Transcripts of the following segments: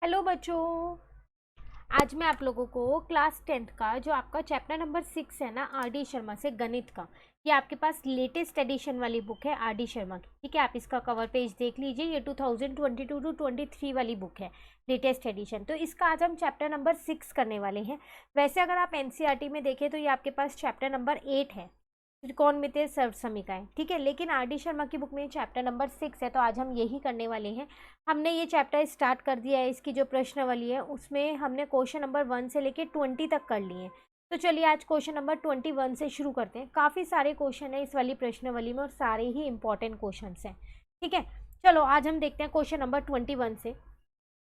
Hello बच्चों। आज मैं आप लोगों को क्लास 10th का जो आपका चैप्टर नंबर 6 है ना, आर डी शर्मा से गणित का, ये आपके पास लेटेस्ट एडिशन वाली बुक है आर डी शर्मा की। ठीक है, आप इसका कवर पेज देख लीजिए। ये 2022 टू 23 वाली बुक है, लेटेस्ट एडिशन। तो इसका आज हम चैप्टर नंबर 6 करने वाले हैं। वैसे अगर आप एनसीईआरटी में देखें तो ये आपके पास चैप्टर नंबर 8 है, त्रिकोणमितीय सर्वसमीकरण। ठीक है, लेकिन आर डी शर्मा की बुक में चैप्टर नंबर 6 है, तो आज हम यही करने वाले हैं। हमने ये चैप्टर स्टार्ट कर दिया है। इसकी जो प्रश्नावली है उसमें हमने क्वेश्चन नंबर 1 से लेके 20 तक कर लिए हैं। तो चलिए आज क्वेश्चन नंबर 21 से शुरू करते हैं। काफ़ी सारे क्वेश्चन है इस वाली प्रश्नावली में और सारे ही इंपॉर्टेंट क्वेश्चन हैं। ठीक है, चलो आज हम देखते हैं क्वेश्चन नंबर 21 से।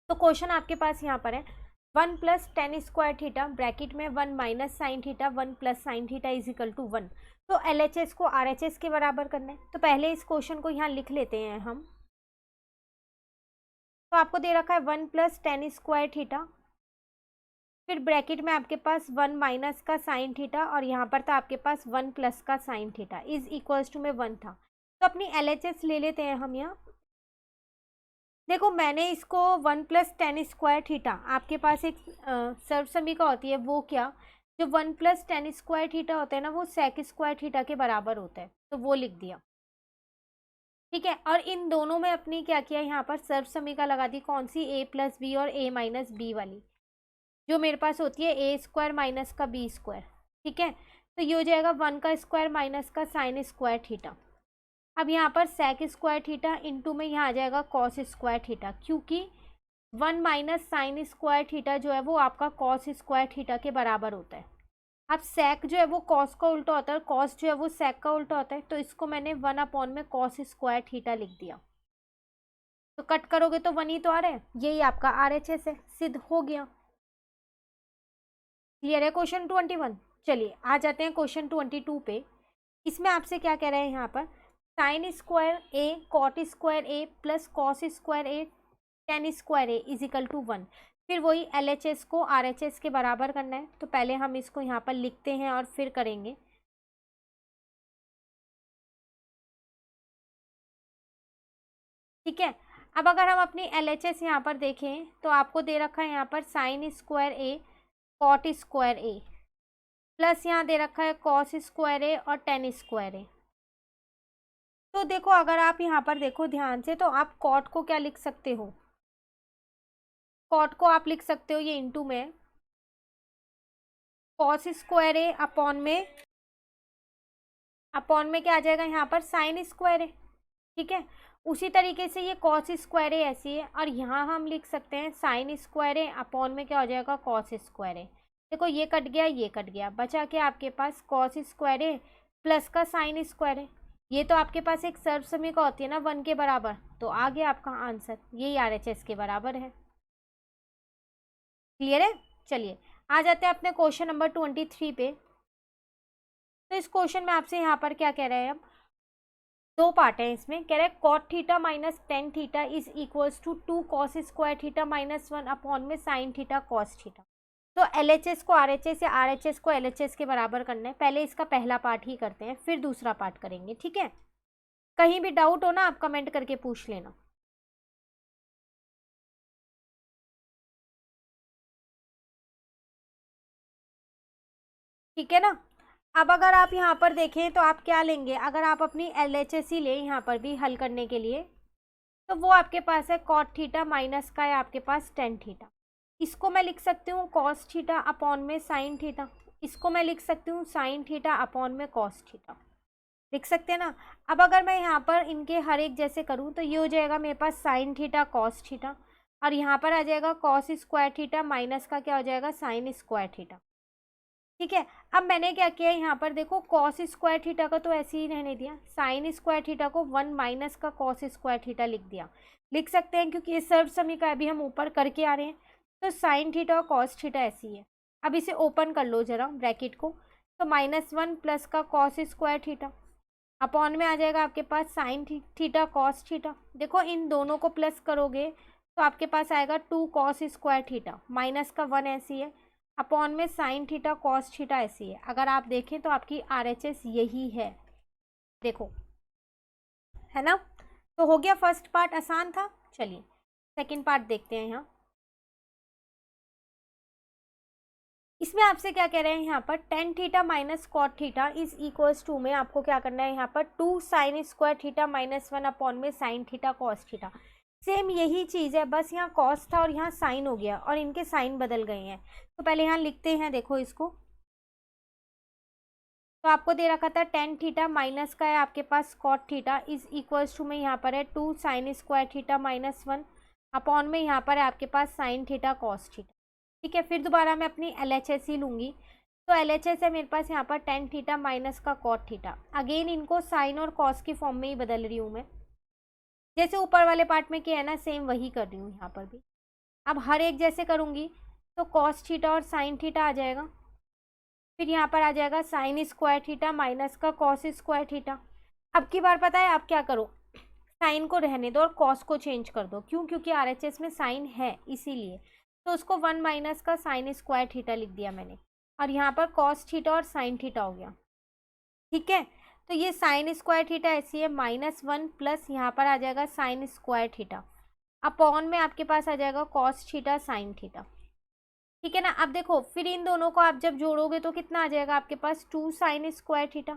तो क्वेश्चन आपके पास यहाँ पर है 1 plus tan square theta bracket में 1 minus sine theta 1 plus sine theta is equal to 1। तो LHS को RHS के बराबर करना है। तो पहले इस क्वेश्चन को यहाँ लिख लेते हैं हम। तो आपको दे रखा है 1 प्लस टेन स्क्वायर थीटा, फिर ब्रैकेट में आपके पास 1 माइनस का साइन थीटा और यहाँ पर था आपके पास 1 प्लस का sine theta is equals to में 1 था। तो अपनी LHS ले लेते हैं हम यहाँ। देखो मैंने इसको 1 प्लस टेन स्क्वायर थीटा, आपके पास एक सर्वसमीका होती है, वो क्या, जो 1 प्लस टेन स्क्वायर थीटा होता है ना, वो सेक स्क्वायर थीटा के बराबर होता है, तो वो लिख दिया। ठीक है, और इन दोनों में अपनी क्या किया, यहाँ पर सर्वसमीका लगा दी। कौन सी, a प्लस बी और a माइनस बी वाली, जो मेरे पास होती है a स्क्वायर माइनस का b स्क्वायर। ठीक है, तो ये हो जाएगा 1 का स्क्वायर माइनस का साइन स्क्वायर थीटा। अब यहाँ पर सेक स्क्वायर थीटा इंटू में यहाँ आ जाएगा कॉस स्क्वायर थीटा, क्योंकि 1 माइनस साइन स्क्वायर थीटा जो है वो आपका कॉस स्क्वायर थीटा के बराबर होता है। अब सेक जो है वो कॉस का उल्टा होता है और कॉस जो है वो सेक का उल्टा होता है, तो इसको मैंने 1 अपॉन में कॉस स्क्वायर थीटा लिख दिया। तो कट करोगे तो 1 ही तो आ रहा है, यही आपका RHS है, सिद्ध हो गया। क्लियर है क्वेश्चन 21। चलिए आ जाते हैं क्वेश्चन 22 पे। इसमें आपसे क्या कह रहे हैं यहाँ पर, sine square A cot square A plus cos square A tan square A is equal to 1। फिर वही LHS को RHS के बराबर करना है। तो पहले हम इसको यहाँ पर लिखते हैं और फिर करेंगे। ठीक है, अब अगर हम अपनी LHS यहाँ पर देखें तो आपको दे रखा है यहाँ पर sine square A cot square A plus यहाँ दे रखा है कॉस स्क्वायर ए और टेन स्क्वायर ए। तो देखो अगर आप यहाँ पर देखो ध्यान से, तो आप कॉट को क्या लिख सकते हो, कॉट को आप लिख सकते हो ये इंटू में कॉस स्क्वायर ए अपॉन में क्या आ जाएगा यहाँ पर साइन स्क्वायर ए। ठीक है, उसी तरीके से ये कॉस स्क्वायर ए ऐसी है, और यहाँ हम लिख सकते हैं साइन स्क्वायर ए अपॉन में क्या हो जाएगा कॉस स्क्वायर ए। देखो ये कट गया, ये कट गया, बचा क्या आपके पास कॉस स्क्वायर ए प्लस का साइन स्क्वायर ए। ये तो आपके पास एक सर्वसमीका होती है ना 1 के बराबर, तो आ गया आपका आंसर, यही RHS के बराबर है। क्लियर है। चलिए आ जाते हैं अपने क्वेश्चन नंबर 23 पे। तो इस क्वेश्चन में आपसे यहाँ पर क्या कह रहे हैं, अब दो पार्ट है इसमें। कह रहे हैं cot theta minus tan theta is equals to 2 cos square theta minus 1 upon में साइन थीटा कॉस थीटा। तो LHS को RHS या RHS को LHS के बराबर करना है। पहले इसका पहला पार्ट ही करते हैं, फिर दूसरा पार्ट करेंगे। ठीक है, कहीं भी डाउट हो ना आप कमेंट करके पूछ लेना। ठीक है ना। अब अगर आप यहाँ पर देखें तो आप क्या लेंगे, अगर आप अपनी LHS ही लें यहाँ पर भी हल करने के लिए, तो वो आपके पास है कॉट थीटा माइनस का है आपके पास टेन थीटा। इसको मैं लिख सकती हूँ कॉस थीटा अपॉन में साइन थीटा, इसको मैं लिख सकती हूँ साइन थीटा अपॉन में कॉस थीटा, लिख सकते हैं ना। अब अगर मैं यहाँ पर इनके हर एक जैसे करूँ तो ये हो जाएगा मेरे पास साइन थीटा कॉस थीटा, और यहाँ पर आ जाएगा कॉस स्क्वायर थीटा माइनस का क्या हो जाएगा साइन स्क्वायर थीटा। ठीक है, अब मैंने क्या किया यहाँ पर देखो, कॉस स्क्वायर थीटा का तो ऐसे ही रहने दिया, साइन स्क्वायर थीटा को 1 माइनस का कॉस स्क्वायर थीटा लिख दिया। लिख सकते हैं क्योंकि इस सर्वसमीका अभी हम ऊपर करके आ रहे हैं। तो साइन थीटा और कॉस थीटा ऐसी है। अब इसे ओपन कर लो जरा ब्रैकेट को, तो -1 प्लस का कॉस स्क्वायर थीटा अपॉन में आ जाएगा आपके पास साइन थीटा कॉस थीटा। देखो इन दोनों को प्लस करोगे तो आपके पास आएगा 2 कॉस स्क्वायर थीटा, माइनस का 1 ऐसी है, अपॉन में साइन थीटा कॉस थीटा ऐसी है। अगर आप देखें तो आपकी RHS यही है, देखो, है ना। तो हो गया फर्स्ट पार्ट, आसान था। चलिए सेकंड पार्ट देखते हैं यहाँ। इसमें आपसे क्या कह रहे हैं यहाँ पर tan theta minus cot theta is equals to में आपको क्या करना है यहाँ पर 2 sine square theta minus 1 upon में sine theta cos theta. Same यही चीज़ है, बस यहाँ कॉस था और यहाँ साइन हो गया और इनके साइन बदल गए हैं। तो पहले यहाँ लिखते हैं, देखो इसको। तो आपको दे रखा था टेन थीटा माइनस का है आपके पास cot theta is equals to में यहाँ पर है 2 sine square theta minus 1 upon में यहाँ पर है आपके पास साइन थीटा कॉस थीटा। ठीक है, फिर दोबारा मैं अपनी LHS ही लूँगी। तो LHS है मेरे पास यहाँ पर टेन थीटा माइनस का कॉट थीटा। अगेन इनको साइन और कॉस की फॉर्म में ही बदल रही हूँ मैं, जैसे ऊपर वाले पार्ट में किया है ना, सेम वही कर रही हूँ यहाँ पर भी। अब हर एक जैसे करूँगी तो कॉस थीटा और साइन थीटा आ जाएगा, फिर यहाँ पर आ जाएगा साइन स्क्वायर थीटा माइनस का कॉस स्क्वायर थीटा। अब की बार पता है आप क्या करो, साइन को रहने दो और कॉस को चेंज कर दो। क्यों? क्योंकि RHS में साइन है इसीलिए। तो उसको 1 माइनस का साइन स्क्वायर थीटा लिख दिया मैंने, और यहाँ पर कॉस थीटा और साइन थीटा हो गया। ठीक है, तो ये साइन स्क्वायर थीटा ऐसी है -1 प्लस यहाँ पर आ जाएगा साइन स्क्वायर थीटा अपॉन में आपके पास आ जाएगा कॉस थीटा साइन थीटा। ठीक है ना। अब देखो फिर इन दोनों को आप जब जोड़ोगे तो कितना आ जाएगा आपके पास 2 साइन स्क्वायर थीटा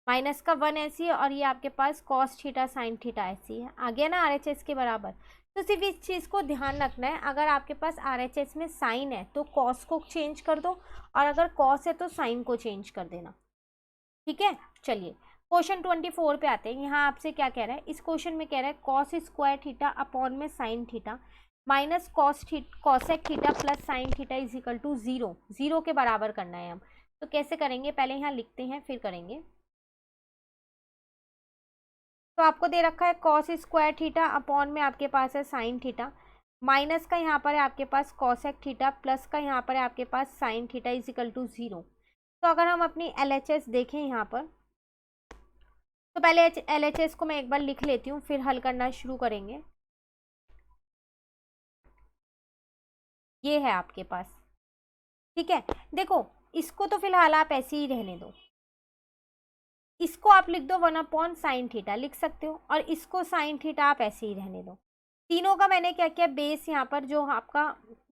माइनस का 1 ऐसी है और ये आपके पास कॉस थीटा साइन थीटा ऐसी है। आ गया ना RHS के बराबर। तो सिर्फ इस चीज़ को ध्यान रखना है, अगर आपके पास RHS में साइन है तो कॉस को चेंज कर दो, और अगर कॉस है तो साइन को चेंज कर देना। ठीक है, चलिए क्वेश्चन 24 पे आते हैं। यहाँ आपसे क्या कह रहा है, इस क्वेश्चन में कह रहा है कॉस स्क्वायर थीटा अपॉन में sine theta minus cosec theta plus sine theta is equal to 0, 0 के बराबर करना है हम। तो कैसे करेंगे, पहले यहाँ लिखते हैं फिर करेंगे। तो आपको दे रखा है कॉस स्क्वायर थीटा अपॉन में आपके पास है साइन थीटा, माइनस का यहाँ पर है आपके पास कॉसेक थीटा प्लस का यहाँ पर है आपके पास sine theta is equal to 0। तो अगर हम अपनी LHS देखें यहाँ पर, तो पहले LHS को मैं एक बार लिख लेती हूँ फिर हल करना शुरू करेंगे। ये है आपके पास। ठीक है, देखो इसको तो फिलहाल आप ऐसे ही रहने दो, इसको आप लिख दो 1 अपॉन साइन थीटा लिख सकते हो, और इसको साइन थीटा आप ऐसे ही रहने दो। तीनों का मैंने क्या किया, बेस यहाँ पर जो आपका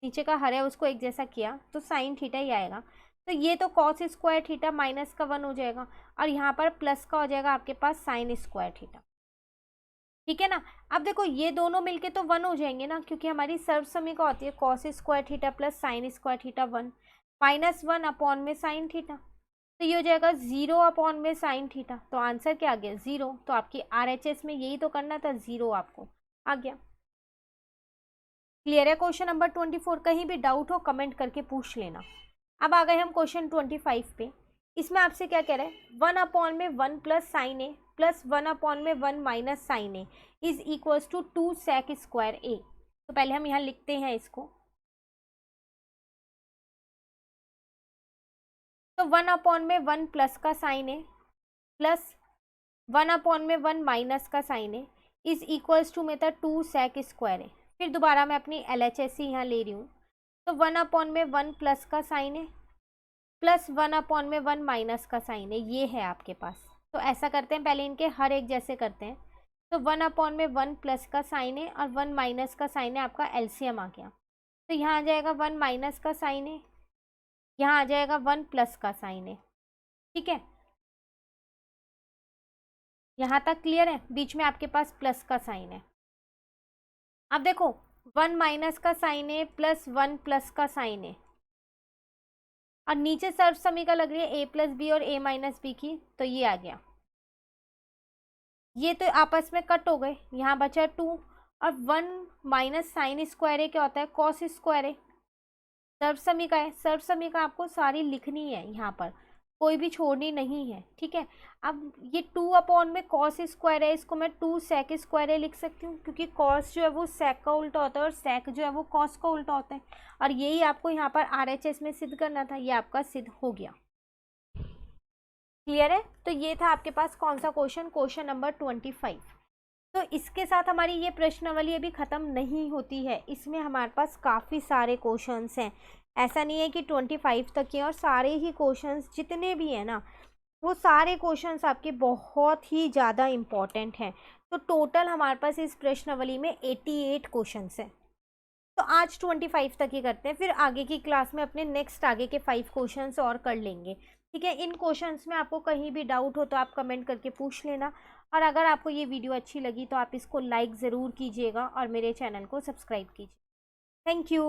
नीचे का हर है उसको एक जैसा किया, तो साइन थीटा ही आएगा। तो ये तो कॉस स्क्वायर थीटा माइनस का 1 हो जाएगा, और यहाँ पर प्लस का हो जाएगा आपके पास साइन स्क्वायर थीटा। ठीक है ना। अब देखो ये दोनों मिलके तो 1 हो जाएंगे ना, क्योंकि हमारी सर्वसमीका होती है cos square theta plus sign square theta 1 minus 1 upon में साइन थीटा। तो ये हो जाएगा 0 अपॉन में साइन थीटा। तो आंसर क्या आ गया, 0। तो आपकी RHS में यही तो करना था, 0 आपको आ गया। क्लियर है क्वेश्चन नंबर 24? कहीं भी डाउट हो कमेंट करके पूछ लेना। अब आ गए हम क्वेश्चन 25 पे। इसमें आपसे क्या कह रहा है, 1 अपॉन में 1 plus sine A plus 1 upon में 1 minus sine A is equals to 2 sec square A. तो पहले हम यहाँ लिखते हैं इसको। तो 1 अपॉन में 1 प्लस का साइन ए प्लस 1 अपॉन में 1 माइनस का sine A is equals to में था 2 सेक स्क्वायर ए। फिर दोबारा मैं अपनी LHS यहाँ ले रही हूँ। तो 1 अपॉन में 1 प्लस का साइन ए प्लस 1 अपॉन में 1 माइनस का साइन है, ये है आपके पास। तो ऐसा करते हैं, पहले इनके हर एक जैसे करते हैं। तो 1 अपॉन में 1 प्लस का साइन है और 1 माइनस का साइन है, आपका LCM आ गया। तो यहाँ आ जाएगा 1 माइनस का साइन है, यहाँ आ जाएगा 1 प्लस का साइन है। ठीक है, यहाँ तक क्लियर है? बीच में आपके पास प्लस का साइन है। अब देखो 1 माइनस का साइन है प्लस 1 प्लस का साइन है, और नीचे सर्वसमीका लग रही है a प्लस बी और a माइनस बी की, तो ये आ गया। ये तो आपस में कट हो गए, यहाँ बचा 2, और 1 माइनस साइन स्क्वायर ए क्या होता है, कॉस स्क्वायर ए। सर्वसमीका है, सर्वसमीका आपको सारी लिखनी है, यहाँ पर कोई भी छोड़नी नहीं है। ठीक है, अब ये 2 अपॉन में कॉस स्क्वायर है, इसको मैं 2 सेक स्क्वायर है लिख सकती हूँ, क्योंकि कॉस जो है वो सेक का उल्टा होता है और सेक जो है वो कॉस का उल्टा होता है, और यही आपको यहाँ पर RHS में सिद्ध करना था। ये आपका सिद्ध हो गया। क्लियर है? तो ये था आपके पास कौन सा क्वेश्चन, क्वेश्चन नंबर 25। तो इसके साथ हमारी ये प्रश्नावली अभी ख़त्म नहीं होती है, इसमें हमारे पास काफ़ी सारे क्वेश्चंस हैं। ऐसा नहीं है कि 25 तक ही, और सारे ही क्वेश्चंस जितने भी हैं ना, वो सारे क्वेश्चंस आपके बहुत ही ज़्यादा इम्पॉर्टेंट हैं। तो टोटल हमारे पास इस प्रश्नावली में 88 क्वेश्चंस हैं। तो आज 25 तक ही करते हैं, फिर आगे की क्लास में अपने नेक्स्ट आगे के 5 क्वेश्चंस और कर लेंगे। ठीक है, इन क्वेश्चंस में आपको कहीं भी डाउट हो तो आप कमेंट करके पूछ लेना। और अगर आपको ये वीडियो अच्छी लगी तो आप इसको लाइक ज़रूर कीजिएगा और मेरे चैनल को सब्सक्राइब कीजिए। Thank you.